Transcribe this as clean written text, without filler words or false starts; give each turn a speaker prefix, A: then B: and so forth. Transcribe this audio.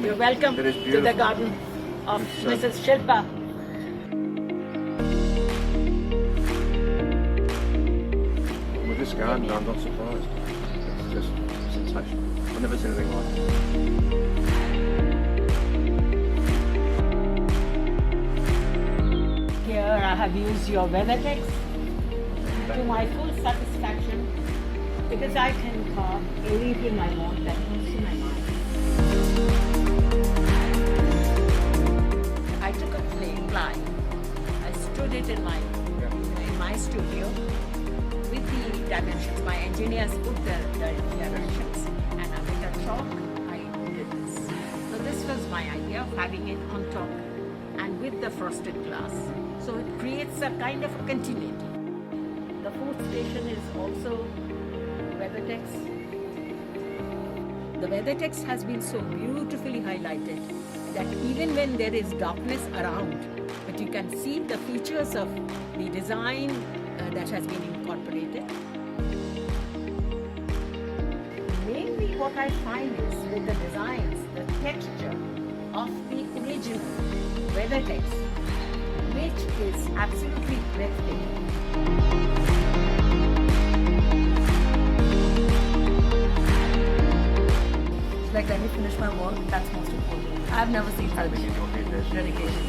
A: You're welcome
B: That is
A: to the
B: beautiful.
A: garden of
B: It's,
A: Mrs. Shilpa.
B: With this garden, I'm not surprised. It's just sensational. I've never seen anything like it.
A: Here I have used your Weathertex to my full satisfaction because I can carve anything I want that comes to my mind. I took a ply, I stood it in my studio with the dimensions. My engineers put the dimensions, and with a chalk I did this. So this was my idea of having it on top and with the frosted glass. So it creates a kind of a continuity. The fourth station is also Weathertex. The Weathertex has been so beautifully highlighted that even when there is darkness around, but you can see the features of the design that has been incorporated. Mainly what I find is with the designs, the texture of the original Weathertex, which is absolutely breathtaking.
C: Like, let me finish my work, that's most important. I've never seen such dedication.